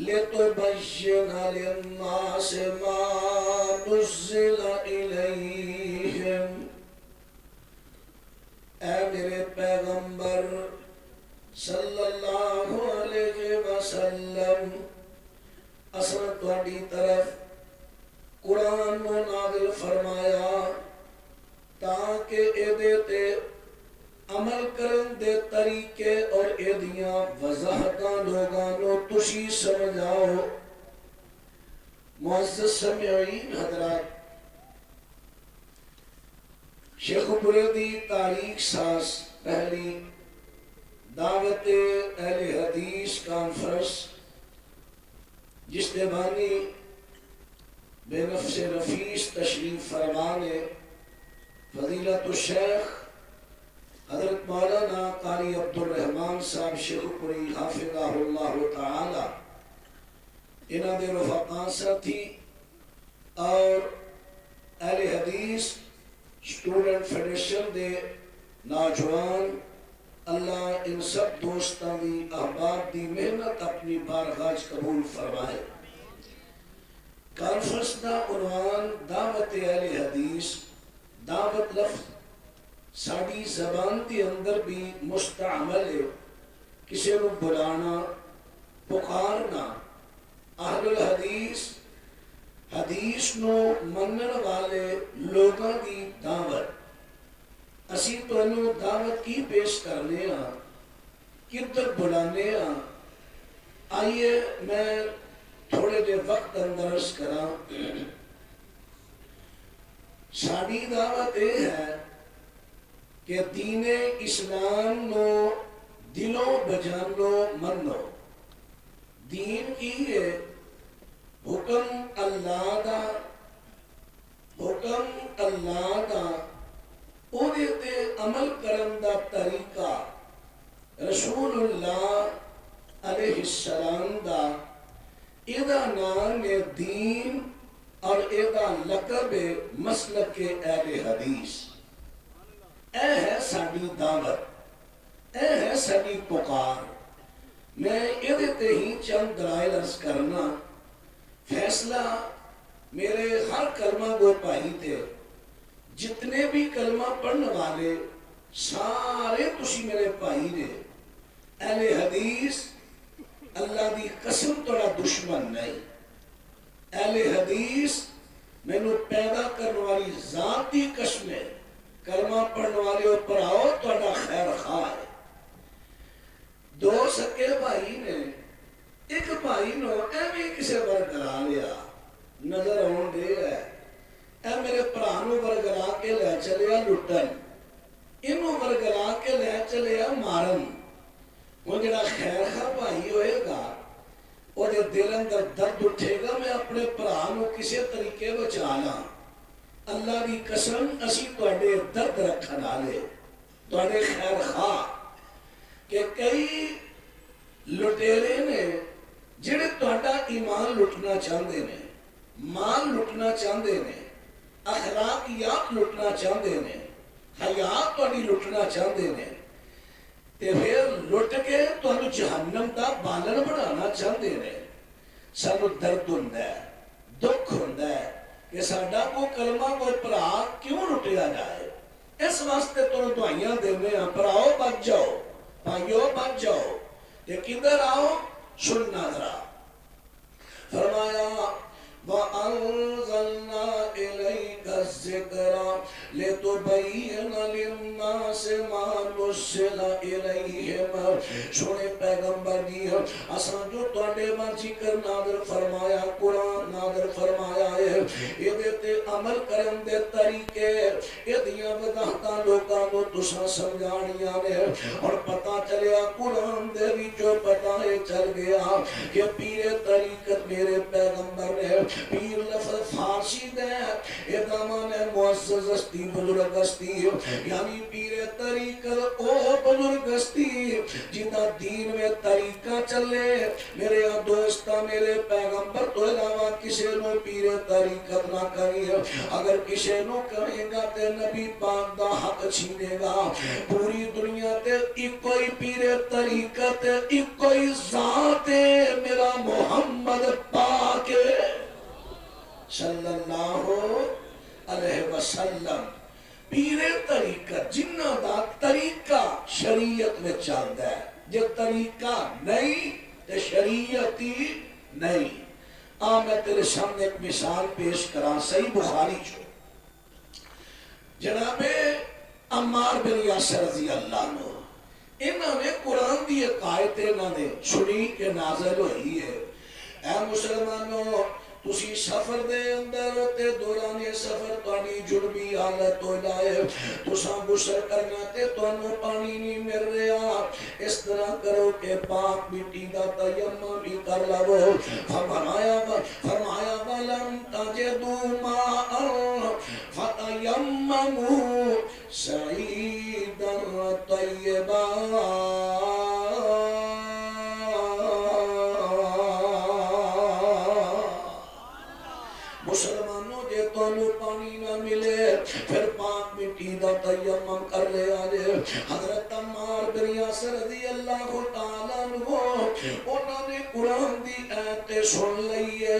لِتُبَيِّنَ لِلنَّاسِ مَا نُزِّلَ إِلَيْهِمْ۔ اے میرے پیغمبر صلی اللہ علیہ وسلم، اصل تہاڈی طرف قرآن کو نازل فرمایا تاکہ اے تے عمل کرن دے طریقے اور ایدیاں وضاحتاں لوگاں نو تسی سمجھاؤ۔ معزز سامعین حضرات، شیخ بریلوی تاریخ ساز پہلی دعوت اہل حدیث کانفرنس جس نے بانی بے نفس نفیس تشریف فرمانے فضیلت الشیخ حضرت مولانا قاری عبدالرحمن صاحب شیخ پوری حافظہ اللہ تعالی انہاں دے رفقاء ساتھی اور اہل حدیث اسٹوڈنٹ فیڈریشن دے نوجوان، اللہ ان سب دوستاں دی احباب دی محنت اپنی بارگاہ قبول فرمائے۔ کانفرنس دا عنوان دعوت اہل حدیث۔ دعوت لفظ ساڑی زبان دی اندر بھی مستعمل ہے، کسی نو بلانا، پکارنا۔ اہل الحدیث حدیث نو منن والے لوگاں دی دعوت۔ اسی تو انہوں دعوت کی پیش کرنے ہاں، کدھر بلانے ہاں۔ آئیے میں تھوڑے دے وقت اندر عرض کراں۔ ساڑی دعوت یہ ہے کہ دین اسلام نو دلوں بجانو منو۔ دین کی ہے حکم اللہ دا، حکم اللہ دا اوہدے تے عمل کرن دا طریقہ رسول اللہ علیہ السلام دا، ایدہ نام دین اور ایدہ لقب مسلک اہل حدیث۔ اے ہے ساڑی دعوت، اے ہے ساڑی پکار۔ میں ایدے تے ہی چند دلائل عرض کرنا۔ فیصلہ میرے ہر کلمہ گو پائی تھے، جتنے بھی کلمہ پڑھنے والے سارے تسی میرے پائی نے۔ اہل حدیث اللہ دی قسم توڑا دشمن نہیں۔ اہل حدیث میں نو پیدا کرنے والی ذاتی قسم ہے۔ کلمہ پڑھنے والے اوپر آؤ توڑا خیر خواہ ہے۔ دو سکے بھائی نے ایک بھائی نو ایویں کسے برگرا لیا، نظر ہون دے ہے اے میرے پرانو برگرا کے لے چلیا لٹن، انو برگرا کے لے چلیا مارن۔ وہ جڑا خیر خواہ بھائی ہوئے گا وہ دے دل اندر درد اٹھے گا، میں اپنے پرانو کسے طریقے بچانا۔ اللہ دی قسم اسی توڑے درد رکھنا لے، توڑے خیر خواہ کہ کئی لٹیرے نے جڑے توڑا ایمان لٹنا چاہندے نے، مال لٹنا چاہندے نے، اخلاقیات لٹنا چاہندے نے، حیات توڑی لٹنا چاہندے نے، تے پھر لٹ کے توڑو جہنم دا بالن بڑھانا چاہندے نے۔ سانو درد ہوندہ ہے، دکھ ہوندہ ہے کہ ساڑا کو کلمہ کو پرا کیوں لٹیا جائے۔ اس واسطے تو دعائیاں دینے ہیں، پراؤ بچ جاؤ، بھائیو بچ جاؤ۔ کہ کدھر آؤ سننا ذرا۔ فرمایا وَأَنزَلْنَا إِلَيْكَ الذِّكْرَ لِتُبَيِّنَ لِلنَّاسِ مَا نُزِّلَ إِلَيْهِمْ۔ سونے پیغمبر جی اساں جو تواڈے ول ذکر نازل فرمایا، قرآن نازل فرمایا ہے، ایدے تے عمل کرن دے طریقے، ایدیاں وضاحتاں لوکاں نو تساں سمجھانیاں نے۔ اور پتہ چلیا قرآن دے وچوں پتہ چل گیا کہ پیر طریقت میرے پیغمبر نے، پیر لفظ فارسی دے ادامان معزز استی بزرگ استی، یعنی پیر طریقت او بزرگ استی جیدہ دین میں طریقہ چلے۔ میرے دوستا میرے پیغمبر تو علاوہ کسی نو پیر طریقت نہ کری، اگر کسی نو کرے گا تے نبی پاک دا حق چھینے گا۔ پوری دنیا تے ایک کوئی پیر طریقت، ایک کوئی ذات میرا محمد وسلم پیرے طریقہ جنہ دا طریقہ شریعت میں چلتا ہے، جو طریقہ نہیں تو شریعت ہی نہیں۔ میں تیرے سامنے ایک مثال پیش کرا، صحیح بخاری جو جناب عمار بن یاسر رضی اللہ عنہ، انہوں نے قرآن دی ایک آیت انہوں نے سنی کہ نازل ہوئی ہے، اے مسلمانوں تسی سفر دے اندر تے دوران سفر پانی جڑبی حالت ہو جائے، تساں غسل کرنا تے تانوں پانی نہیں مل رہا، اس طرح کرو کہ پاک مٹی دا تیمم بھی کر لو۔ فرمایا ولم تجدوا ماء فتیمموا صعیدا طیبا۔ مسلمانوں جے تانوں پانی نہ ملے پھر پاک مٹی دا تیمم کر لے آجے۔ حضرت عمار بن یاسر رضی اللہ تعالیٰ عنہ انہوں نے قرآن دی آیت سن لئیے،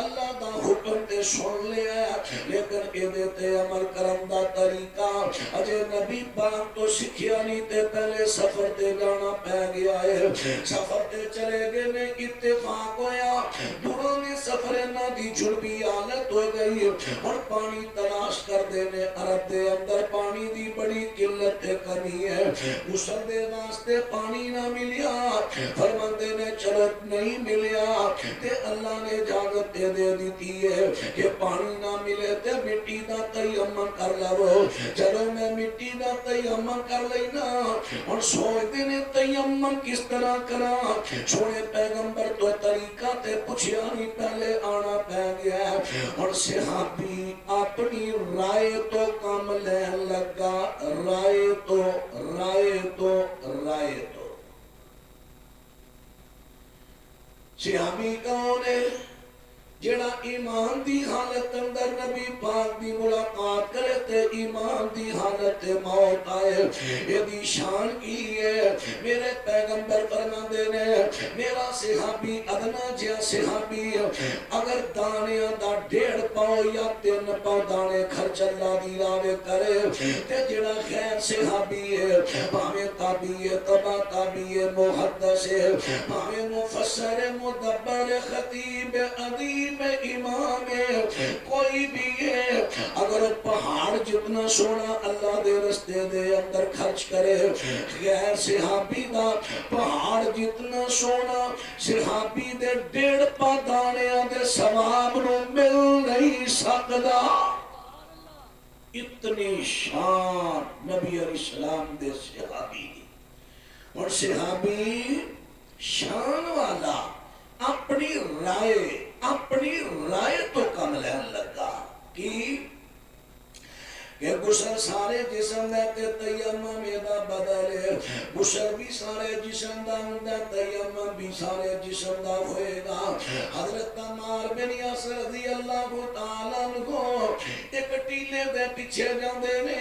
اللہ دا حکم تے سن لیا، لیکن اے دیتے عمل کرن دا طریقہ اجے نبی پاک تو سکھیا نہیں تے پہلے سفر تے جانا پہ گیا ہے۔ سفر تے چلے گئے نے اتفاق ہویا دوروں نے سفر نہ دی جڑبی حالت ہو گئی اور پانی تلاش کر دینے، عرب دے اندر پانی دی بڑی قلت کمی ہے، غسل دے واسطے پانی نہ ملیا، فرماندے نے چلو نہیں ملیا تے اللہ نے اجازت دے دیتی ہے کہ پانی نہ ملے تے مٹی دا تیمم کر لو۔ چلو میں مٹی دا تیمم کر لینا، اور سوچتے نے تیمم کس طرح کرا، سونے پیغمبر تو طریقہ تے پوچھیا نہیں، پہلے آنا پہ گیا، اور صحابی اپنی رائے تو کام لین لگا، رائے تو صحابی کون ہے؟ جڑا ایمان دی حالت اندر نبی پاک دی ملاقات کرے تے ایمان دی حالت موت آئے، یہ دی شان کی ہے۔ میرے پیغمبر فرماندے نے میرا صحابی ادنا جہا صحابی اگر دانیاں دا 1.5 پاؤ یا 3 پاؤ دانے خرچ اللہ دی راہ کرے تے جڑا خیر صحابی ہے، بھاویں تابعی ہے، تبع تابعی ہے، محدث ہے، بھاویں مفسر مدبر خطیب ادیب میں امام ہے، کوئی بھی ہے، اگر پہاڑ جتنا سونا اللہ دے رستے دے اندر خرچ کرے، غیر صحابی دا پہاڑ جتنا سونا صحابی دے 1.5 پا دانیاں دے ثواب نو مل نہیں سکدا۔ اتنی شان نبی علیہ السلام دے صحابی، اور صحابی شان والا اپنی رائے تو کم لین لگا کہ غسل سارے جسم دا تے تیمم دا بدل ہے، غسل بھی سارے جسم دا ہوندا، تیمم بھی سارے جسم دا ہوئے گا۔ حضرت عمار بن یاسر رضی اللہ تعالیٰ عنہ ایک ٹیلے دے پیچھے جاندے نے،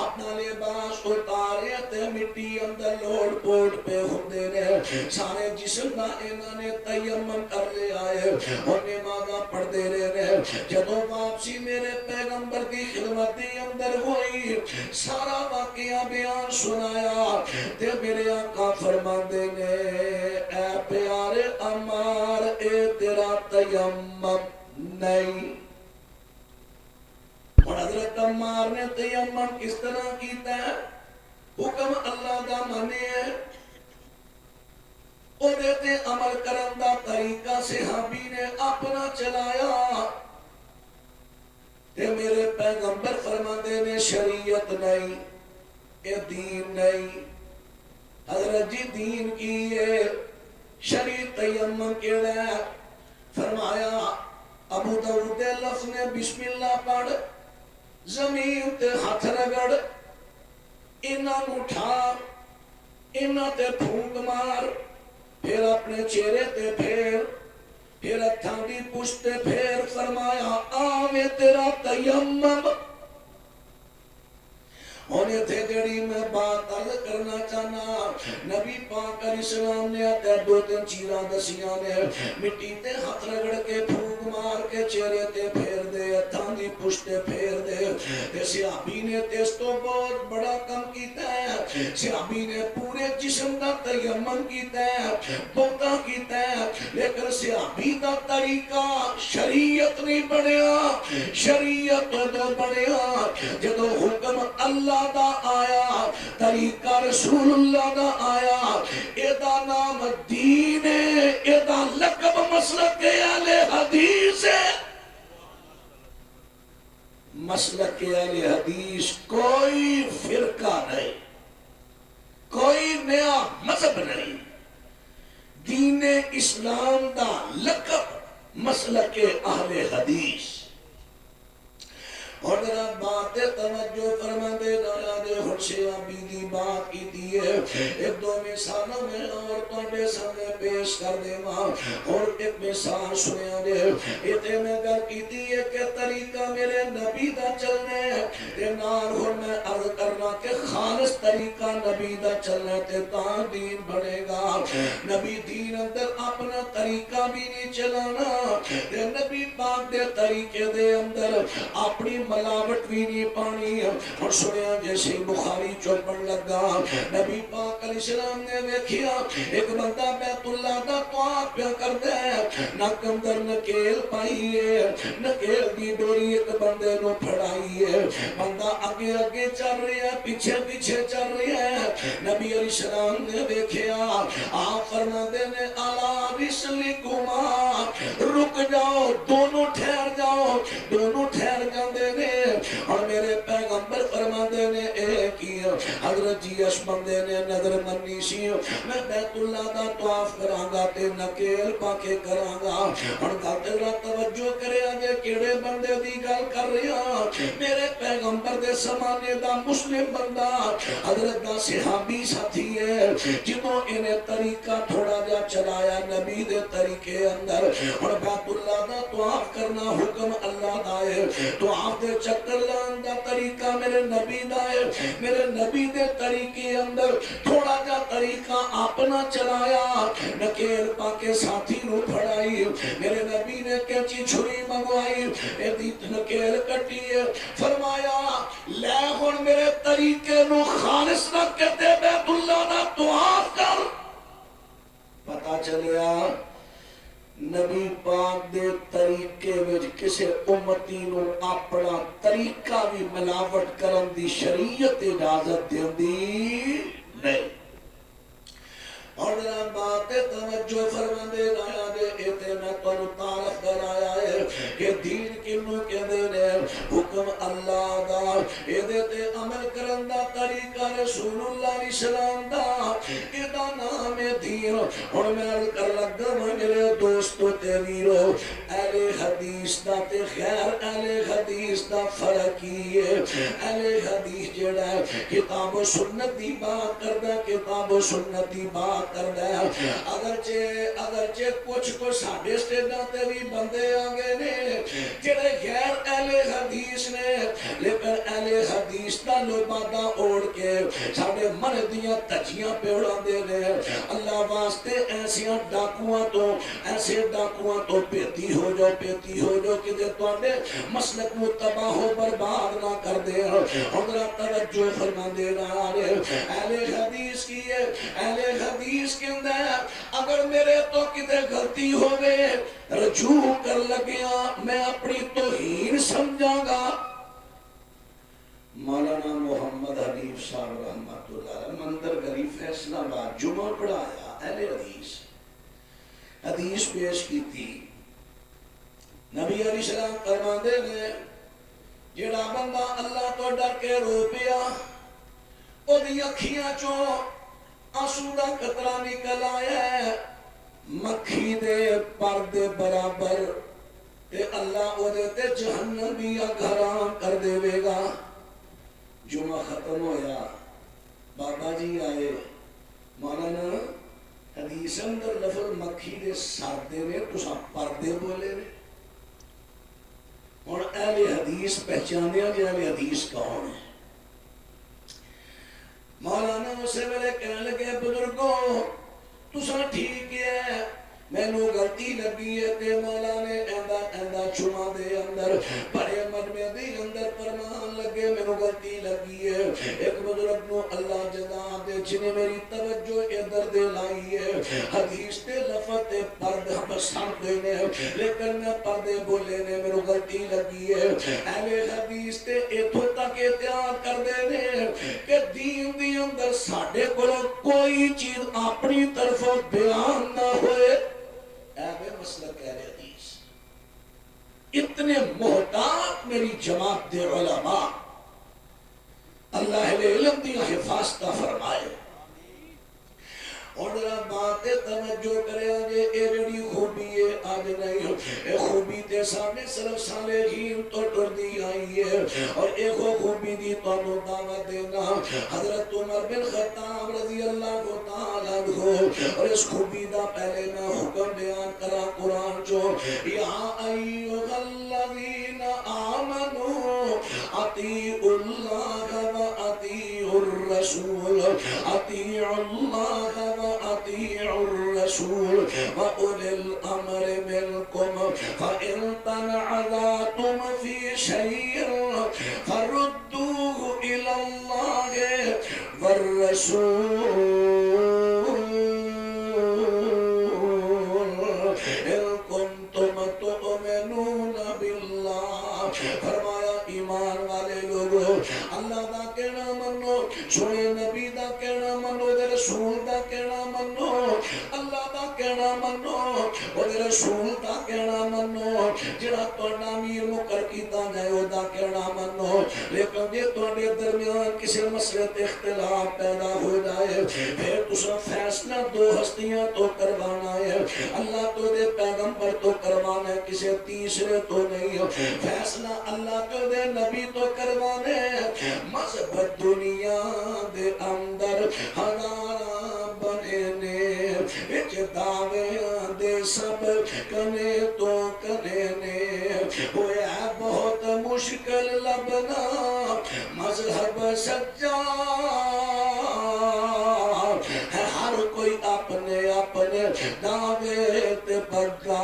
اپنا لباس اتارے تے مٹی اندر لوڑ پوٹ پہ ہوندے نے، سارے جسم دا انہاں نے تیمم کر لے آئے اور نمازاں پڑھ دے رہے نے۔ جدوں واپسی میرے پیغمبر دی خدمت دی اندر ہوئی، سارا واقعہ بیان سنایا تے میرے آقا فرماندے نے اے پیارے عمار اے تیرا تیمم نہیں۔ اور حضرت عمار نے تیمم کس طرح کیتا ہے؟ حکم اللہ دا منے ہے، او دیتے عمل کرن دا طریقہ صحابی نے اپنا چلایا تے میرے پیغمبر فرماندے نے شریعت نہیں، اے دین نہیں۔ حضرت جی دین کی ہے، شریعت تیمم کیڑا ہے؟ فرمایا ابو داؤد دے لفظ نے بسم اللہ پڑھ، زمین تے ہاتھ رگڑ، انہاں اٹھا، انہاں تے پھونک مار، پھر اپنے چہرے تے پھر ہتھاں دی پشت پھیر، فرمایا آوے تیرا تیمم۔ ہونے تھے جڑی میں بات عرض کرنا چاہنا نبی پاک علیہ السلام نے آتے دو تین چیزاں دسیاں نے مٹی تے ہاتھ رگڑ کے پھوک مار کے چہرے تے پھیر دے ہتھاں دی پشتے پھیر دے تے صحابی نے تے اس تو بہت بڑا کم کیتا ہے صحابی نے پورے جسم دا تیمم کیتا ہے بہتا کیتا ہے لیکن صحابی دا طریقہ شریعت نہیں بنیا شریعت دا بنیا جدو حکم اللہ دا آیا طریقہ رسول اللہ دا آیا ایدہ نام دین ہے ایدہ لقب مسلک اہل حدیث ہے مسلک اہل حدیث کوئی فرقہ نہیں کوئی نیا مذہب نہیں دین اسلام دا لقب مسلک اہل حدیث اور ذرا بات توجہ فرما دے گایا دے حرشیہ بیدی بات کی دیئے ایک دو مثالوں میں اور تمہیں سامنے پیش کر دے ماں اور ایک مثال سنیا دے ایتے میں گر کی دیئے کہ طریقہ میرے نبی دا چلنے تے نار ہوں میں عرض کرنا کہ خالص طریقہ نبی دا چلنے تے تاں دین بڑھے گا نبی دین اندر اپنا طریقہ بھی نہیں چلانا تے نبی پاک دے طریقے دے اندر اپنی ملاوٹ بھی نہیں پانی اور سنیا جیسے بخاری چوپن لگا نبی پاک علیہ السلام نے ویکھیا ایک بندہ بیت اللہ دا طواف پیا کر دے نک اندر نکیل پائی ہے نکیل دی ڈوری ایک بندے نو پھڑائی ہے بندہ آگے آگے چل رہی ہے پیچھے پیچھے چل رہی ہے نبی علیہ السلام نے ویکھیا آپ فرما دے نے الا رسلکما رک جاؤ دونوں ٹھہر جاؤ دونوں ٹھہر جاندے نے اور میرے پیغمبر فرما دے نے ایک ہی حضرت جی اس بندے نے نظر منی سی میں بیت اللہ دا طواف کرانگا تے نکیل پاکے کرانگا اور گھر توجہ کرے آگے کیڑے بندے دی گل کر رہا میرے پیغمبر دے سمانے دا مسلم بندہ حضرت دا صحابی ساتھی ہے جنہوں انہیں طریقہ تھوڑا جا چلایا نبی دے طریقے اندر اور بیت اللہ دا طواف کرنا حکم اللہ دا ہے طواف دے چکر لان دا طریقہ میرے نبی دا ہے میرے نبی دے طریقے اندر تھوڑا جا طریقہ اپنا چلایا نکیل پاکے ساتھی نو پھڑائی میرے نبی نے کیچی چھری منگوائی ایدیت نکیل کٹی ہے فرمایا لے ہون میرے طریقے نو خالص رکھ کے دے بیت اللہ نا طواف کر پتا چلیا نبی پاک دے طریقے وچ کسے امتی نو اپنا طریقہ بھی ملاوٹ کرن دی شریعت اجازت دیندی نہیں اور ذرا بات توجہ فرما دے گایا دے ایتے میں تنو تعارف کرایا ہے کہ دین کنو کے دینے حکم اللہ دا ایدے تے عمل کرن دا طریقہ رسول اللہ علیہ السلام دا ایدہ نام دین اور میں عرض کر لگا میرے دوستو تے ویرو اہل حدیث دا تے خیر اہل حدیث دا فرقی ہے اہل حدیث جڑا ہے کتاب و سنت دی بات کردہ کتاب و سنت دی بات کردا ہے اگرچہ کچھ ساڈے سٹیجاں تے بھی بندے آگے نے جڑے غیر اہل حدیث نے لیکن اہل حدیث دا لبادہ اوڑ کے ساڈے من دیاں تجیاں پہ اڑاندے نے اللہ واسطے ایسے ڈاکواں تو پیتی ہو جو کہ دے تواڈے مسلک کو تباہ و برباد نہ کر دے حضرت توجہ فرما دے رہا ہے اہل حدیث کی ہے اہل حدیث کے اندر اگر میرے تو کتے غلطی ہوئے رجوع کر لگیا میں اپنی توہین سمجھا گا مولانا محمد حنیف صاحب رحمت اللہ مندر گری فیصلہ آباد جمعہ پڑھایا اہل حدیث پیش کی تھی نبی علیہ السلام فرماندے نے جڑا بندہ اللہ تو ڈر کے رو پیا او دی اکھیاں چوں آنسو دا قطرہ نکل آیا ہے مکھی دے پردے برابر تے اللہ او دے تے جہنمی گھراں کر دے وے گا جمعہ ختم ہویا بابا جی آئے مولانا حدیث اندر لفظ مکھی دے سادے نے تساں پردے بولے نے اور اہل حدیث پہچانے جی اہل حدیث کون ہے مولانا اسے ویلے کہنے لگے بزرگوں تساں ٹھیک ہے مینوں غلطی لگی ہے تے مولا نے ایندا چما دے اندر بڑے مجمع دے اندر فرمان لگے مینوں غلطی لگی ہے ایک بزرگ نو اللہ جزا دے جن میری توجہ ادھر دے لائی ہے حدیث تے لفظ تے پردہ پسند نے لیکن میں پردے بولے نے مینوں غلطی لگی ہے اہل حدیث تے ایتھوں تک احتیاط کر دے نے کہ دین دی اندر ساڈے کول کوئی چیز اپنی طرفوں بیان نہ ہوئے اے مسلک اہل حدیث اتنے محتاط میری جماعت دے علماء اللہ علم دی حفاظت فرمائے اور ذرا بات توجہ کرے آجے اے جڑی خوبی ہے آج نہیں اے خوبی تے ساڑھے صرف صالحین تو ٹردی آئی ہے اور اے خوبی دی تو دعوت دینا حضرت عمر بن خطاب رضی اللہ تعالیٰ عنہ اور اس خوبی دا پہلے میں حکم بیان کرا قرآن جو یا ایوہ الذین آمنوا اطیعوا اللہ و اطیعوا الرسول اطیعوا اللہ وَأَطِيعُوا الرَّسُولَ وَأُولِي الْأَمْرِ مِنْكُمْ فَإِنْ تَنَازَعْتُمْ فِي شَيْءٍ فَرُدُّوهُ إِلَى اللَّهِ وَالرَّسُولِ إِن كُنتُمْ تُؤْمِنُونَ بِاللَّهِ فرمایا ایمان والے لوگوں اللہ دا کہنا منو سنے نبی دا کہنا منو دے رسول دا کہنا منو اللہ دا کہنا منو اور دے رسول دا کہنا منو جڑا تہاڈا امیر مقرر کیتا جائے او دا کہنا منو لیکن جے تہاڈے درمیان کسی مسئلے تے اختلاف پیدا ہو جائے پھر تساں فیصلہ دو ہستیاں تو کروانا ہے اللہ تو دے پیغمبر تو کروانا ہے کسی تیسرے تو نہیں فیصلہ اللہ تو دے نبی تو کروانے مذہب دنیا دے اندر ہزاراں بنے نے وچ دعوے دے سب کنے تو کنے نے ہویا بہت مشکل لبنا مذہب سچا ہے ہر کوئی اپنے اپنے دعوے تے پگا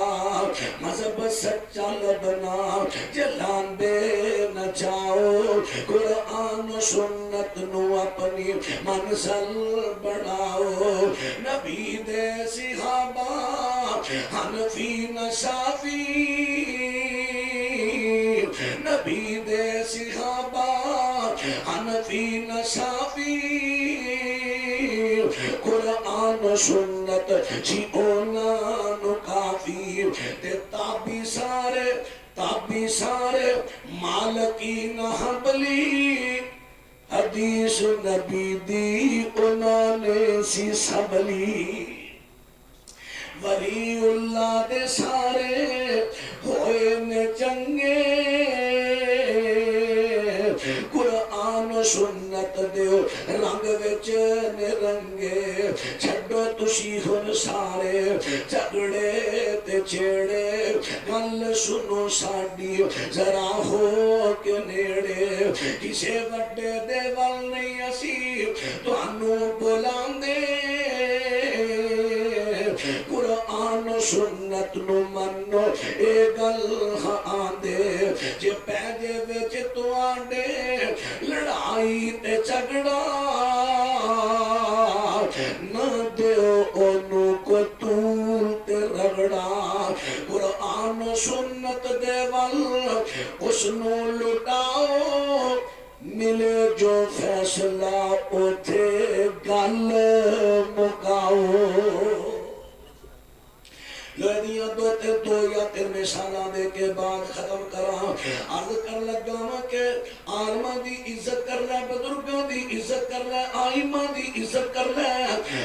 مذہب سچا لبنا جلان بے نہ جاؤ قرآن و سنت نو اپنی منزل بناؤ نبی دے صحابہ حنفی نہ شافی نبی دے صحابہ حنفی نہ شافی قرآن و سنت جی اونا نو کافی تے تابی سارے مالکی نہ حنبلی حدیث نبی دی انہوں نے سی سبلی ولی اللہ دے سارے ہوئے نے چنگے قرآن و سنت دیو رنگ وچ نے رنگے چھڑو تسی ہن سارے جھگڑے تے چھیڑے گل سنو ساڈی ذرا ہو کے نیڑے کسے وڈے دے ول نہیں اسی تانوں بلاندے قرآن و سنت نو منو اے گل آندے جے پیجے وچ تواڈے لڑائی تے جھگڑا نہ دیو اونوں کو طول تے رگڑا قرآن و سنت دے ول اس نو لٹاؤ ملے جو فیصلہ اوتھے گل مکاؤ لوہدیاں دو یا تین مثالاں دے کے بعد ختم کراں عرض کر لگا کہ عالماں دی عزت کر لے بزرگاں دی عزت کر لے آئماں دی عزت کر لے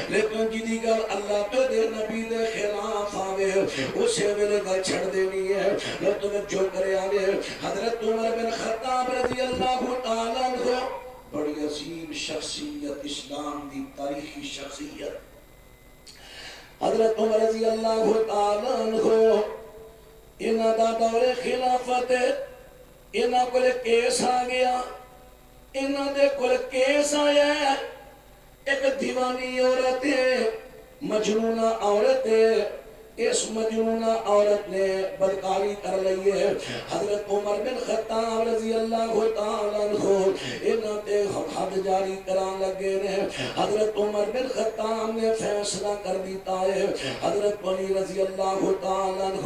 لیکن جدی گل اللہ تو دے نبی دے خلاف آوے اسے ویلے گل چھڑ دینی ہے لو توجہ کرے آوے حضرت عمر بن خطاب رضی اللہ تعالیٰ عنہ بڑی عظیم شخصیت اسلام دی تاریخی شخصیت حضرت عمر رضی اللہ تعالیٰ عنہ انہاں دا دور خلافت انہاں کول کیس آ گیا انہاں دے کول کیس آیا ایک دیوانی عورت ہے، مجنونہ عورت ہے، اس مجنونہ عورت نے بدکاری کر لئی ہے۔ حضرت عمر بن خطاب رضی اللہ تعالیٰ عنہ انہاں تے حد جاری کران لگے نے۔ حضرت عمر بن خطاب نے فیصلہ کر دیتا ہے، حضرت علی رضی اللہ تعالیٰ عنہ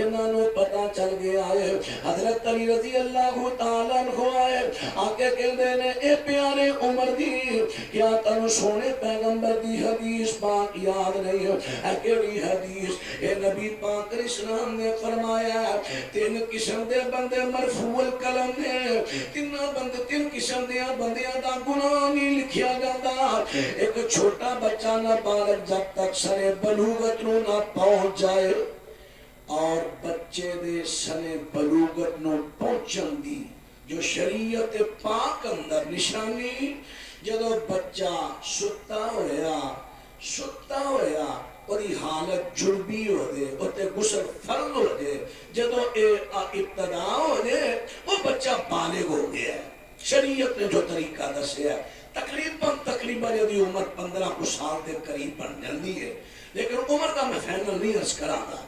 انہاں نو پتہ چل گیا ہے۔ حضرت علی رضی اللہ تعالیٰ عنہ آئے آکے کہندے نے اے پیارے عمر دی، کیا تنو سونے پیغمبر دی حدیث پاک یاد نہیں ہے؟ اے کیڑی حدیث؟ اے نبی پاک اسلام نے فرمایا تین قسم دے بندے مرفوع القلم نے، تین قسم دے بندیاں دا گناہ نہیں لکھیا جاتا۔ ایک چھوٹا بچہ نابالغ جب تک سنے بلوغت نو نہ پہنچ جائے، اور بچے دے سنے بلوغت نو پہنچن دی جو شریعت پاک اندر نشانی، جدو بچہ ستا ہویا اور یہ حالت جنبی ہو دے، اتے غسل فرض ہو دے، جدو ابتدا ہو دے وہ بچہ بالغ ہو گیا ہے۔ شریعت نے جو طریقہ دسیا ہے تقریباً یدی عمر 15 سال دے قریب بن جاندی ہے، لیکن عمر کا میں فائنل نہیں عرض کرانا۔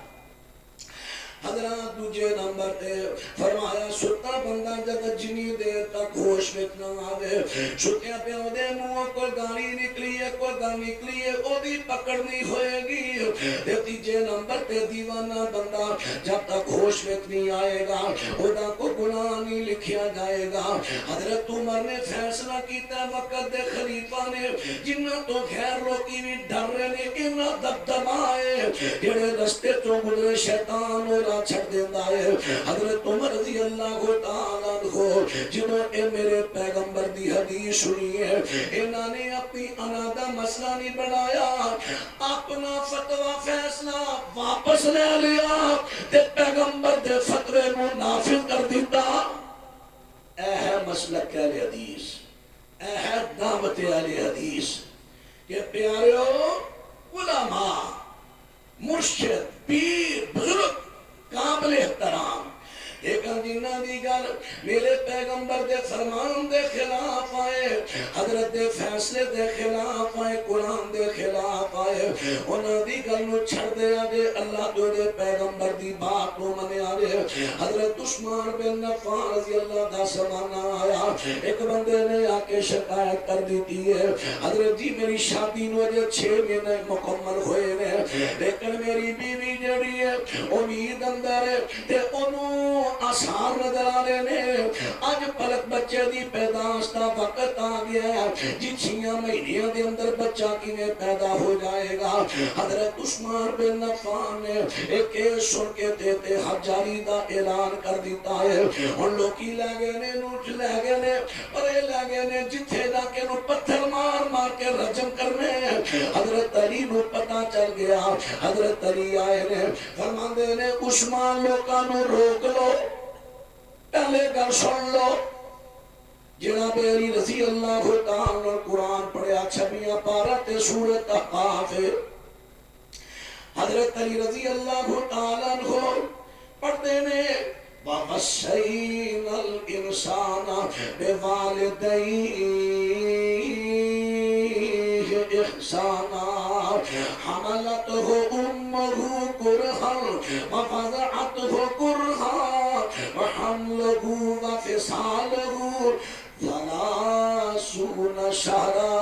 حضرات دوجے نمبر تے فرمایا ستا بندہ جد جنی دیر تک ہوش وچ نہ آوے، ستیا پیو دے منہ کوئی گالی نکلی ہے، کوئی گل نکلی ہے، او دی پکڑنی ہوئے گی۔ تے تیجے نمبر تے دیوانہ بندہ جب تک ہوش وچ نہیں آئے گا او دا کو گناہ نہیں لکھیا جائے گا۔ حضرت عمر نے فیصلہ کیتا وقت دے خلیفہ نے، جنہ تو خیر روکی بھی ڈر رہے نے، انہ دبدبائے جڑے رستے تو گزرے شیطان اور چھڑ دیتا ہے۔ حضرت عمر رضی اللہ تعالیٰ عنہ جنہوں نے میرے پیغمبر دی حدیث سنی ہے، انہوں نے اپنی انا دا مسئلہ نہیں بنایا، اپنا فتوہ فیصلہ واپس لے لیا تے پیغمبر دے فتوے کو نافذ کر دیتا۔ اے ہے مسلک اہل حدیث، اے ہے دعوت اہل حدیث کہ پیاریو علماء، مرشد، پیر، بزرگ، قابل احترام، لیکن جنہ دی گل میرے پیغمبر دے فرمان دے خلاف آئے، حضرت دے فیصلے دے خلاف آئے، قرآن دے خلاف آئے، انہاں دی گل نو چھڑ دے آگے اللہ تو دے پیغمبر دی بات نو منے آگے۔ حضرت عثمان بن عفان رضی اللہ دا زمانہ آیا، ایک بندے نے آکے شکایت کر دیتی ہے، حضرت جی میری شادی نو اجے 6 مہینے مکمل ہوئے نے، لیکن میری بیوی جڑی ہے امید اندر ہے تے انہوں آسان نظر آ رہے نے، آج پلک بچے دی پیدائش دا وقت آ گیا ہے، جی 6 مہینیاں دے اندر بچہ کیویں پیدا ہو جائے گا۔ حضرت عثمان بن عفان نے ایک سن کے تے حد جاری دا اعلان کر دیتا ہے، ان لوکی لے گئے نے، نوٹ لے گئے نے، اور اے لے گئے نے جتھے جا کے نو پتھر مار کے رجم کرنے۔ حضرت علی نو پتہ چل گیا، حضرت علی آئے نے فرماندے نے عثمان لوکاں نو روک لو، پہلے گل سن لو۔ جناب علی رضی اللہ تعالیٰ قرآن پڑھیا 26 پارہ تے سورۃ احقاف، حضرت علی رضی اللہ تعالیٰ عنہ پڑھتے نے وَوَصَّيْنَا الْإِنسَانَ بِوَالِدَيْهِ إِحْسَانًا حَمَلَتْهُ أُمُّهُ كُرْهًا وَوَضَعَتْهُ كُرْهًا وَحَمْلُهُ وَفِصَالُهُ 30 شهرًا۔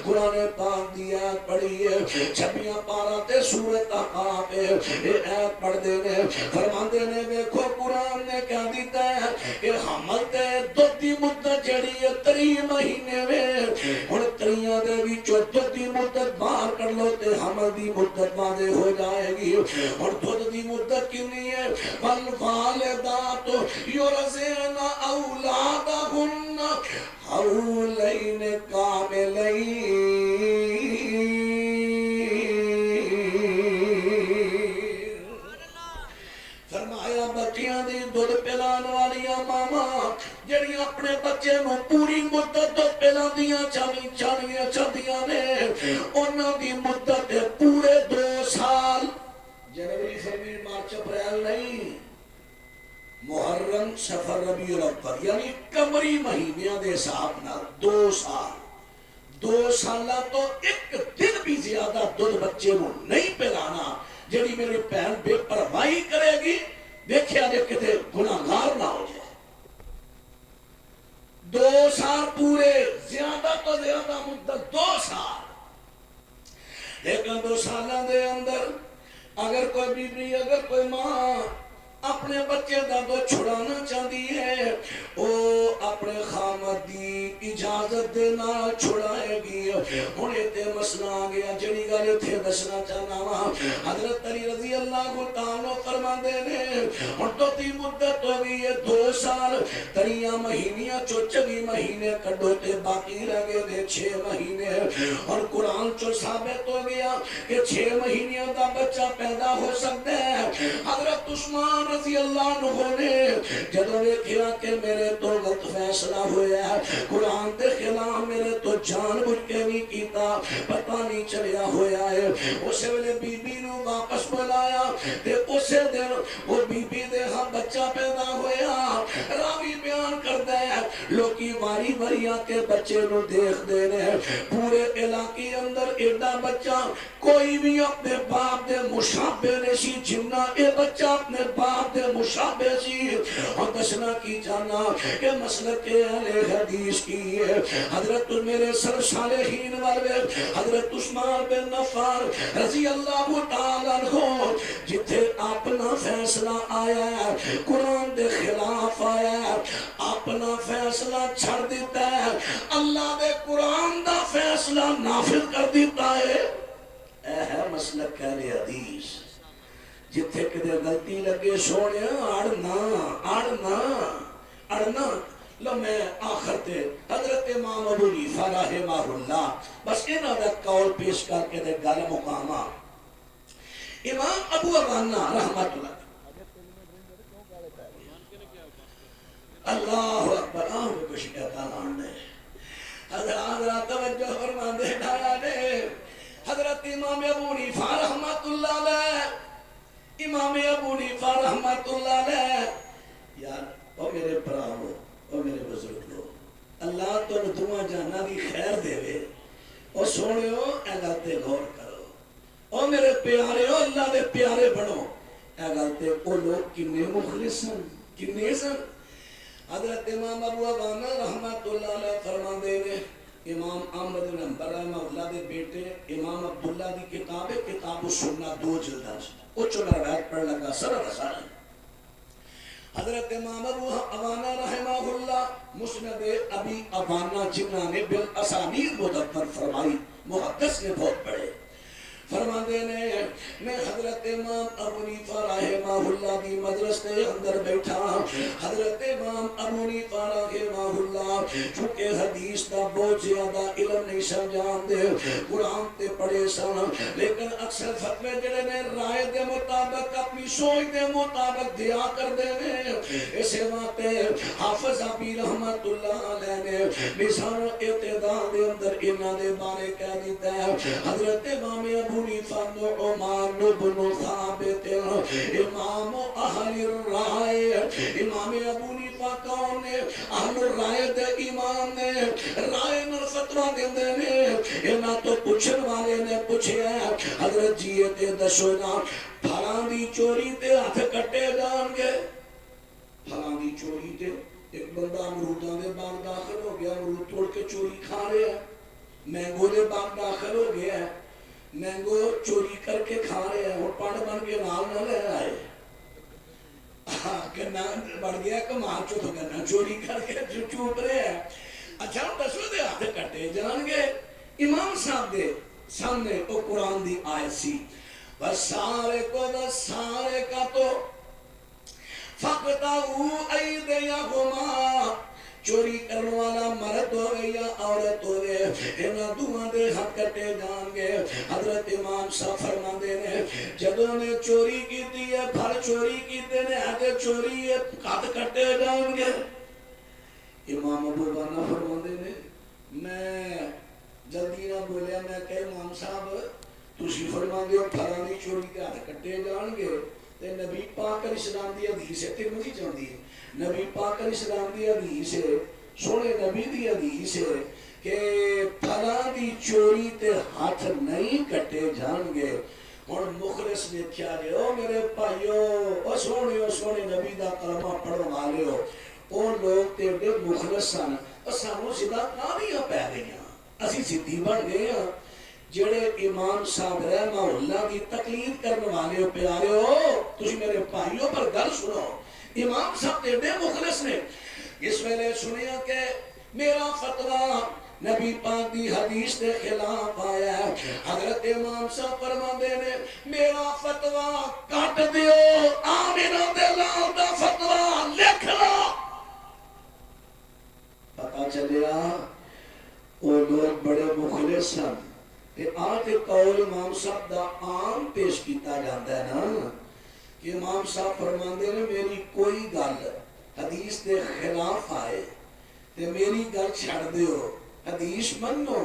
قرآن پاک دی آیت پڑھی ہے 26 پارہ تے سورۃ احقاف، یہ آیت پڑھ دے نے فرماندے نے دیکھو قرآن نے کہہ دیتا ہے کہ حمل تے دودھ دی مدت جڑی ہے 3 مہینے میں، ہن 3 دے وچوں دودھ دی مدت باہر کر لو تے حمل دی مدت واضح ہو جائے گی۔ ہن دودھ دی مدت کتنی ہے؟ والوالدات یرضعن اولادہن حولین کاملین۔ فرمایا بچیاں دی دودھ پلان والیاں ماما جڑی اپنے بچے نو پوری مدت دودھ پلاندیاں چاہدیاں نے، انہاں دی مدت پورے 2 سال، جنوری فروری مارچ اپریل نہیں، محرم سفر ربیع الاول یعنی قمری مہینیاں دے حساب نال 2 سال 2 سالا تو ایک دن بھی زیادہ دودھ بچے نو نہیں پلانا. جڑی میری بہن بے پرواہی کرے گی دیکھیا جے کتے گناہگار نہ ہو جائے. 2 سال پورے زیادہ تو زیادہ مدت 2 سال. لیکن 2 سالاں دے اندر اگر کوئی بی بی اگر کوئی ماں اپنے بچے دا دودھ چھڑانا چاہتی ہے وہ اپنے خامد دی اجازت دے نال چھڑائے گی. ہن تے مسئلہ آ گیا جڑی گل ایتھے دسنا چاہنا وا. حضرت علی رضی اللہ تعالی فرماندے نے ہن تو دی مدت ہو گئی ہے 2 سال 3 مہینیاں چو 24 مہینے کڈو تے باقی رہ گئے نے 6 مہینے. اور قرآن چو ثابت ہو گیا کہ 6 مہینیاں دا بچہ پیدا ہو سکتا ہے. حضرت عثمان رضی اللہ عنہ نے جدوں ویکھیا کہ میرے تو غلط فیصلہ ہویا ہے قرآن دے خلاف میرے تو جان بوجھ کے نہیں کیتا پتہ نہیں چلیا ہویا ہے اس ویلے بی بی نو واپس بلایا تے اسے دن وہ بی بی دے ہاں بچہ پیدا ہویا. راوی بیان کردا ہے لوکی واری واری آ کے بچے نو دیکھ دے نے پورے علاقے اندر ایڈا بچہ کوئی بھی اپنے باپ دے مشابہ نہیں جنہ اے بچہ اپنے باپ دے مشابہ سی. اور دسنا کی جانا کہ مسلک اہل حدیث کی ہے. حضرت میرے سر صالحین والے حضرت عثمان بن عفان رضی اللہ تعالی عنہ جتھے اپنا فیصلہ آیا ہے قرآن دے خلاف آیا ہے اپنا فیصلہ چھڑ دیتا ہے اللہ دے قرآن دا فیصلہ نافذ کر دیتا ہے. اے ہے مسلک اہل حدیث. جتھے کدے غلطی لگے سونے اڑنا لو میں آخر تے حضرت امام ابو حنیفہ رحمہ اللہ بس انہاں دا قول پیش کر کے دے گل مقامہ. امام ابو عوانہ رحمت اللہ اللہ اکبر آہو کو شکایتان آنے حضرات توجہ فرما دے ڈھایا دے. حضرت امام ابو حنیفہ رحمت اللہ علیہ امام ابو حنیفہ رحمت اللہ علیہ یار او میرے براہو او میرے بزرگو اللہ تو دعا جانا دی خیر دے وے او سونے ہو اے گلتے غور کرو. او میرے پیارے ہو اللہ دے پیارے بنو اے گلتے او لوگ کنے مخلص سن کنے سن. حضرت امام ابو عوانہ رحمت اللہ علیہ فرما دے نے امام احمد بن حنبل رحمہ اللہ دے بیٹے امام عبداللہ دی کتاب ہے کتاب السنہ 2 جلداں وہ چلا روایت پڑھ لگا سر رسالہ. حضرت امام ابو عوانہ رحمہ اللہ مسند ابی عوانہ جنہاں نے بالاسانید مدبر فرمائی محدث نے بہت پڑھے فرماندے نے میں حضرت امام ابو حنیفہ رحمہ اللہ دی مجلس دے اندر بیٹھا. حضرت امام ابو حنیفہ رحمہ اللہ چونکہ حدیث دا بہت زیادہ علم نہیں سمجھان دے قرآن تے پڑھے سن لیکن اکثر فتوے جڑے نے رائے دے مطابق اپنی سوچ دے مطابق دیا کر دے نے. اسے واسطے حافظ ابی رحمت اللہ علیہ نے مثال ابتداء دے اندر انہاں دے بارے کہہ دیتا ہے حضرت امام ابو حنیفہ نعمان بن ثابت امام اہل الرائے. امام ابو حنیفہ کون نے اہل الرائے دے امام نے رائے نال فتوی دیندے نے. انہاں تو پوچھن والے نے پوچھیا حضرت جی تے دسو نا پھلاں دی چوری تے ہاتھ کٹے جان گے. پھلاں دی چوری تے ایک بندہ امروداں دے باغ داخل ہو گیا امرود توڑ کے چوری کھا رہا ہے. مینگو دے باغ داخل ہو گیا ہے مینگو چوری کر کے کھا رہے ہیں اور پڑھ بن کے نال نہ لے آئے گنا بڑھ گیا کمال چو تو گنا چوری کر کے چوپ رہے ہیں. اچھا دسو دے ہاتھ کٹے جان گے. امام صاحب دے سامنے او قرآن دی آیت سی بس سارے کو بس سارے کا تو فقطعوا ایدیہما چوری کرنے والا مرد ہوئے یا عورت ہوئے انہاں دوہاں دے ہاتھ کٹے جان گے. حضرت امام صاحب فرماندے نے جدوں نے چوری کیتی ہے پھل چوری کیتے نے ہاتھ چوری ہے ہاتھ کٹے جان گے. امام ابو عوانہ فرماندے نے میں جلدی نہ بولیا میں کہ امام صاحب تسی فرماندے ہو پھلاں دی چوری کے ہاتھ کٹے جان گے تے نبی پاک علیہ السلام دی حدیث ہے، ترمذی چاہتی ہے، نبی پاک علیہ السلام دی حدیث ہے، سونے نبی دی حدیث ہے کہ پھلاں دی چوری تے ہاتھ نہیں کٹے جان گے۔ اور مخلص نے کیا لے او میرے بھائیو، او سونے نبی دا کلمہ پڑھن والےو، او لوگ تے بڑے مخلص سن، سانو سیدھا کہانیاں پہ گئیاں، اسی سدھی بن گئے ہاں۔ جڑے امام صاحب رحمہ اللہ کی تقلید کرنے والے پیارے ہو، تسی میرے بھائیوں پر گل سنو، امام صاحب تے بڑے مخلص نے۔ اس ویلے سنیا کہ میرا فتویٰ نبی پاک دی حدیث دے خلاف آیا ہے، حضرت امام صاحب فرماندے نے میرا فتویٰ کٹ دیو، آمینہ دے لال دا فتویٰ لکھ لو۔ پتہ چلیا وہ لوگ بڑے مخلص سن، کہ آتے قول امام صاحب دا عام پیش کیتا جاتا ہے نا، کہ امام صاحب فرماندے نے میری کوئی گل حدیث دے خلاف آئے تے میری گل چھڑ دیو، حدیث منو،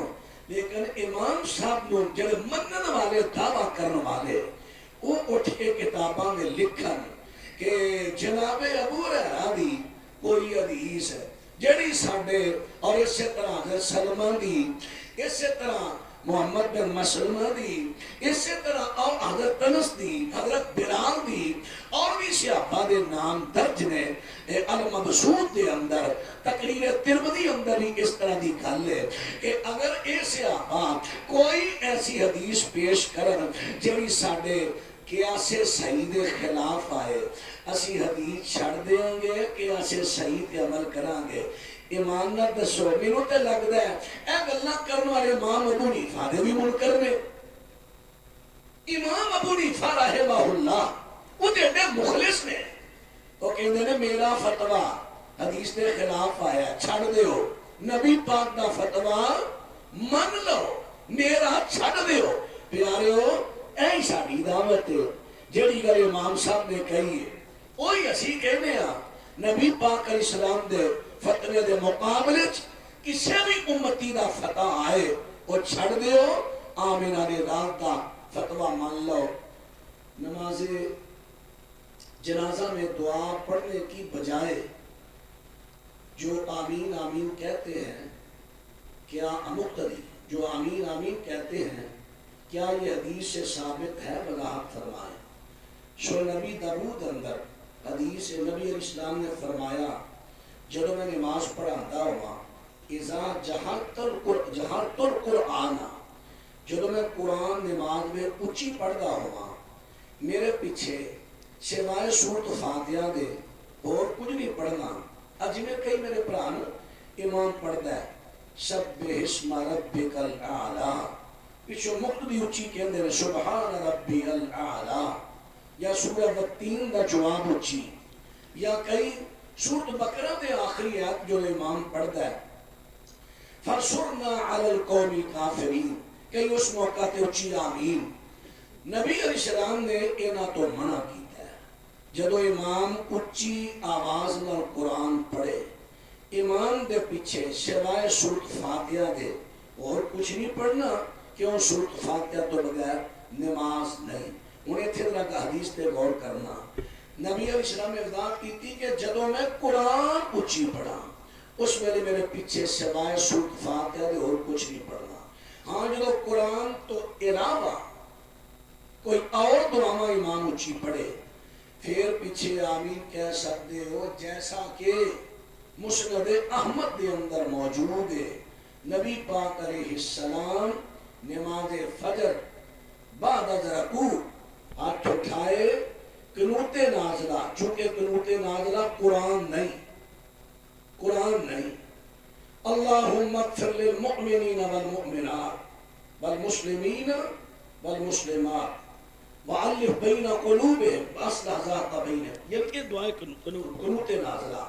لیکن امام صاحب نو جڑے منن والے دعویٰ کرنے والے وہ اٹھ کے کتاباں میں لکھن کہ جناب ابو ہریرہ دی کوئی حدیث ہے جڑی ساڈے، اور اسی طرح حضرت سلمہ دی، اسی طرح محمد بن مسلمہ دی، اسی طرح اور حضرت انس دی، حضرت بلال دی، اور بھی صحابہ دے نام درج نے المبسوط دے اندر، تقریر ترمذی اندر ہی اس طرح دی گل ہے کہ اگر اے صحابہ کوئی ایسی حدیث پیش کرن جڑی ساڈے قیاس صحیح دے خلاف آئے، اسی حدیث چھڑ دیاں گے، قیاس صحیح تے عمل کران گے۔ ایمان نہ دسو، مینوں تے لگدا ہے اے گلاں کرن والے امام ابو حنیفہ دے بھی منکر نے۔ امام ابو حنیفہ رحمہ اللہ وہ تے بڑے مخلص نے، وہ کہندے نے میرا فتویٰ حدیث دے خلاف آیا چھڑ دیو، نبی پاک دا فتویٰ من لو، میرا چھڑ دیو۔ پیاریو اے ساڈی دعوت ہے، جڑی گل امام صاحب نے کہی ہے وہی اسی کہنے ہاں۔ نبی پاک علیہ السلام دے فتوے دے مقابلے کسی بھی امتی دا فتویٰ آئے وہ چھڑ دیو، آمینہ دے رات دا فتویٰ مان لو۔ نماز جنازہ میں دعا پڑھنے کی بجائے جو آمین آمین کہتے ہیں، کیا مقتدی جو آمین آمین کہتے ہیں کیا یہ حدیث سے ثابت ہے؟ وضاحت فرمائیں۔ سورہ نبی داؤد اندر حدیث نبی علیہ السلام نے فرمایا جب میں نماز پڑھاتا ہوا اذا جہرت القرآن، جب میں قرآن نماز میں اونچی پڑھتا ہوا میرے پیچھے سوائے سورۃ فاتحہ دے اور کچھ نہیں پڑھنا۔ اج میں کئی میرے پران امام پڑھتا ہے سبح اسم ربک الاعلی، پیچھو مقتدی اونچی کہندے نے سبحان ربی الاعلی، یا سورہ والتین دا جواب اونچی، یا کئی سورۃ بقرہ دے آخری آیت جو امام پڑھتا ہے فَانصُرْنَا عَلَى الْقَوْمِ الْكَافِرِينَ، کئی اس موقع تے اونچی آمین۔ نبی علیہ السلام نے اینا تو منع کیتا ہے، جدو امام اونچی آواز نال قرآن پڑھے امام دے پیچھے سوائے سورۃ فاتحہ دے اور کچھ نہیں پڑھنا، کیوں سورۃ فاتحہ تو بغیر نماز نہیں۔ انہیں تھے طرح کا حدیث پہ غور کرنا، نبی علیہ السلام نے وضاحت کی تھی کہ جدو میں قرآن اونچی پڑھا اس ویلے میرے پیچھے سوائے سورۃ فاتحہ دے اور کچھ نہیں پڑھنا۔ ہاں جدو قرآن تو علاوہ کوئی اور دعاواں امام اونچی پڑھے پھر پیچھے آمین کہہ سکتے ہو، جیسا کہ مسند احمد دے اندر موجود ہے۔ نبی پاک علیہ السلام نماز فجر بعد از رکوع ہاتھ اٹھائے قنوت نازلہ، چونکہ قنوت نازلہ قرآن نہیں، اللہم اغفر للمؤمنین والمؤمنات والمسلمین والمسلمات وَعَلِّفْ بَيْنَ قُلُوبِهِمْ وَأَصْلِحْ ذَاتَ بَيْنِهِمْ، یہ دعائے قنوت نازلہ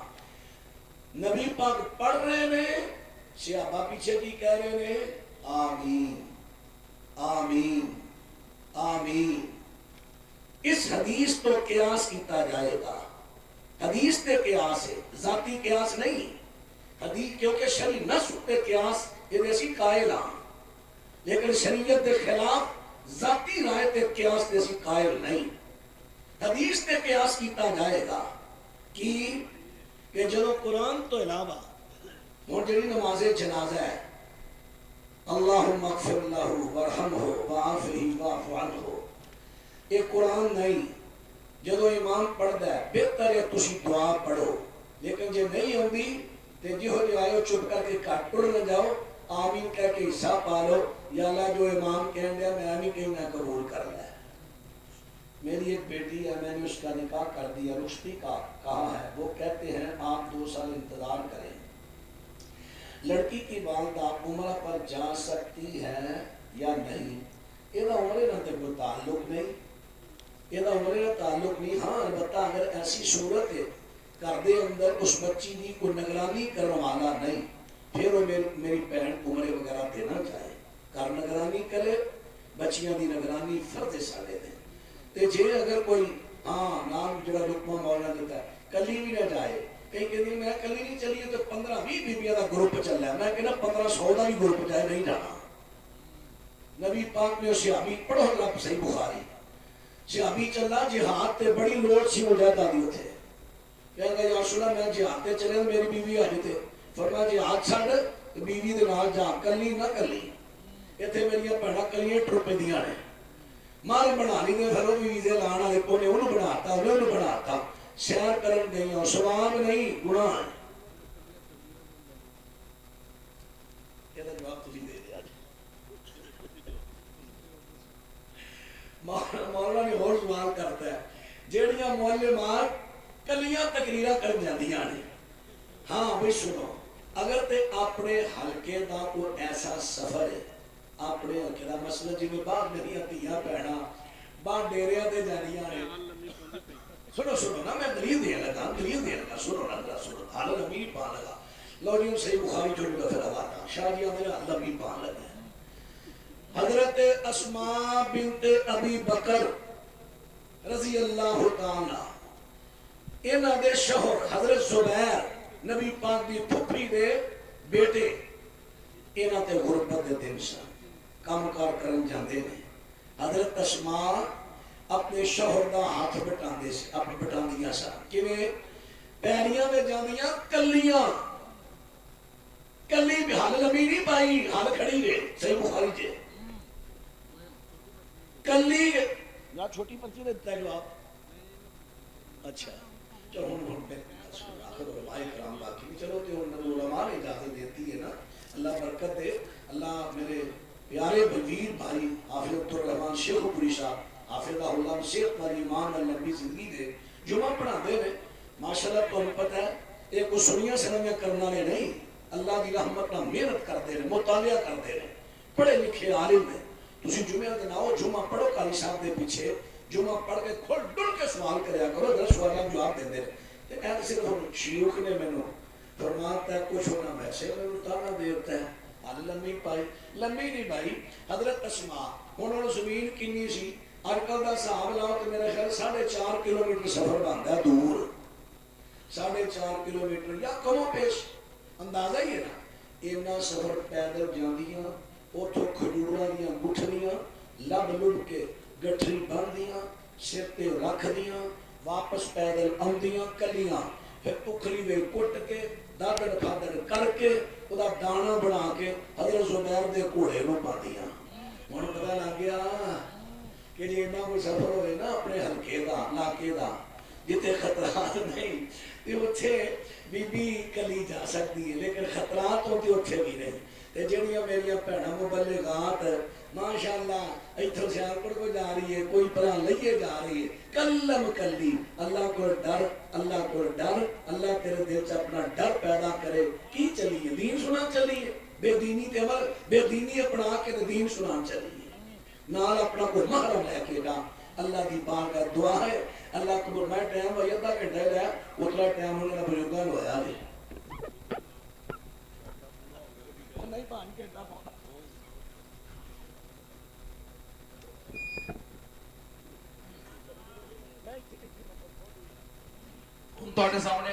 نبی پاک پڑھ رہے ہیں، صحابہ پیچھے کی کہہ رہے ہیں آمین آمین آمین۔ اس حدیث تو قیاس کیتا جائے گا، حدیث تے قیاس ہے، ذاتی قیاس نہیں۔ حدیث کیونکہ شریع نص تے قیاس یہ ایسی قائل ہاں، لیکن شریعت کے خلاف ذاتی رائے تے قیاس ایسی قائل نہیں۔ حدیث تے قیاس کیتا جائے گا کہ جدو قرآن تو علاوہ ہوں جی نماز جنازہ ہے اللہم اغفر لہ ورحمہ وعافہ واعف عنہ، یہ قرآن نہیں. جدو امام پڑھتا ہے بہتر ہے تسی دعا پڑھو، لیکن جے نہیں ہوندی تے جہو جے آئے چپ کر کے کٹ ٹر نہ جاؤ، آمین کہہ کے حصہ پا لو، یا اللہ جو امام کہن دیا میں آمین کہیں میں قبول کر لیا. میری ایک بیٹی ہے، میں نے اس کا نکاح کر دیا، رشتی کا کہا ہے، وہ کہتے ہیں آپ 2 سال انتظار کریں. لڑکی کی والدہ عمرہ پر جا سکتی ہے یا نہیں؟ یہ عمرے نہ تے کوئی تعلق نہیں، یہ عمرے نہ تعلق نہیں. ہاں البتہ اگر ایسی صورت ہے گھر دے اندر اس بچی کی کوئی نگرانی کرنے والا نہیں، پھر وہ میری بہن عمرے وغیرہ دینا چاہے، گھر نگرانی کرے، بچیاں دی نگرانی فرض ساڑے دیں. تے جے اگر کوئی ہاں نام جڑا لقمہ مولانا دیتا ہے کلی بھی نہ جائے، کہیں کہ میں کلی نہیں چلی تو 15-20 بیبیاں دا گروپ چل رہا ہے، میں کہنا 1500 دا بھی گروپ جائے نہیں جانا. نبی پاک نے صحابی پڑھو رب صحیح بخاری، صحابی چلا جہاد تے بڑی لوڑ سی مجاہدہ دی تھے، کہنے لگا یا رسول اللہ میں جہاد تے چلے میری بیوی آ جاتے، فرمایا جہاد چھڑ بیوی دے نال جا، کلی نہ کلی ایتھے میری بھڑا کلیاں ٹرپے دیاں نے مال بنا لی دے، پھر وہ بھی ویزے لانا والے کو نے انہوں بناتا انہوں بناتا، سیر کرن گئی ہوں، ثواب نہیں گناہ ہے. یہ جواب تجھے دے دیا. مولانا نے اور سوال کرتا ہے جیڑیاں معلمات کلیاں تقریرہ کر جاندیاں نے، ہاں بھی سنو، اگر تے اپنے حلقے دا کوئی ایسا سفر ہے، اپنے حلقے دا مسئلہ جی میں باہر نہیں آتیاں پہنا باہر ڈیریاں دے جانیاں نے، سنو نا میں دلیل دیا لگا سنو نا سنو حال امیر پا لگا. لو جی صحیح بخاری جو بھی دفعہ لگاتا شاہ جی میرا حال امیر پا لگا. حضرت اسماء بنت ابی بکر رضی اللہ تعالی انہاں دے شوہر حضرت زبیر نبی پاک دی پھپھی دے بیٹے انہاں تے غربت دے دن سن، کام کار کرن جاندے نے. حضرت اسماء اپنے شوہر دا ہاتھ بٹاندے سے اپنے بٹاندیاں سن، کیویں پیریاں میں جاندیاں کلیاں کلی بھی حال لمبی نہیں پائی، حال کھڑی رہے صحیح بخاری جے کلی یا چھوٹی پنچی نے دیتا ہے جواب. اچھا چلو ہوں پہ آخر علماء کرام باقی بھی چلو تو علماء نے اجازت دیتی ہے نا، اللہ برکت دے. اللہ میرے پیارے وزیر بھائی حافظ عبدالرحمن شیخ پوری صاحب حافظہ اللہ شیخ والی ایمان اور لمبی زندگی دے جمعہ پڑھا دے رہے ماشاءاللہ. تو ہمیں پتہ ہے ایک کو سنیاں سنمیاں کرنا نے نہیں، اللہ دی رحمت نہ محنت کرتے رہے، مطالعہ کرتے رہے، پڑھے لکھے عالم ہیں. تسی جمعہ دن آؤ جمعہ پڑھو قاری صاحب دے پیچھے، جمعہ پڑھ کے کھل ڈل کے سوال کریا کرو، ذرا سوالات جواب دے دے. تے اے صرف شیوخ نے مینوں فرماتا ہے کچھ ہونا ویسے مینوں تانا دیتا ہے حال لمبی پائی لمبی نہیں پائی. حضرت اسماء ہن زمین کنی سی ارکل دا حساب لاؤ تو میرا خیال 4.5 کلومیٹر سفر بنتا ہے دور، 4.5 کلومیٹر یا کم و پیش اندازہ ہی ہے نا. اینا سفر پیدل جاندیاں اتھوں کھجوراں دیاں گٹھنیاں لب لب کے گٹھری بندیاں سر تے رکھ دیاں واپس پیدل آندیاں کلیاں، پھر اکھلی دے کٹ کے دادڑ پھادڑ کر کے ادا دانا بنا کے حضرت زبیر دے کوڑے نو پا دیاں. ہن پتہ لگ گیا کہ جی اینا کوئی سفر ہوئے نا اپنے حلقے دا علاقے دا جتے خطرات نہیں تے اتھے بی بی کلی جا سکتی ہے، لیکن خطرات ہوتے اتھے بھی نہیں. تے جڑیاں میریاں بھੈਣਾں مبلغات ماشاءاللہ ایتھوں سیالکوٹ کو جا رہی ہے، کوئی پرا لئیے جا رہی ہے، کلم کلی اللہ کو ڈر، اللہ کو ڈر، اللہ تیرے دل سے اپنا ڈر پیدا کرے. کی چلیے دین سنا چلیے، بے دینی تے عمل بے دینی اپنا کے دین سنا چلیے، نال اپنا کوئی محرم لے کے جا. اللہ دی بارگاہ دعا ہے اللہ کو میں ٹائم ہوئی ادھا گھنٹہ لیا اتنا ٹائم ہونے بزرگاں ہویا جی نہیں 5 گھنٹہ پاؤں. تواڈے سامنے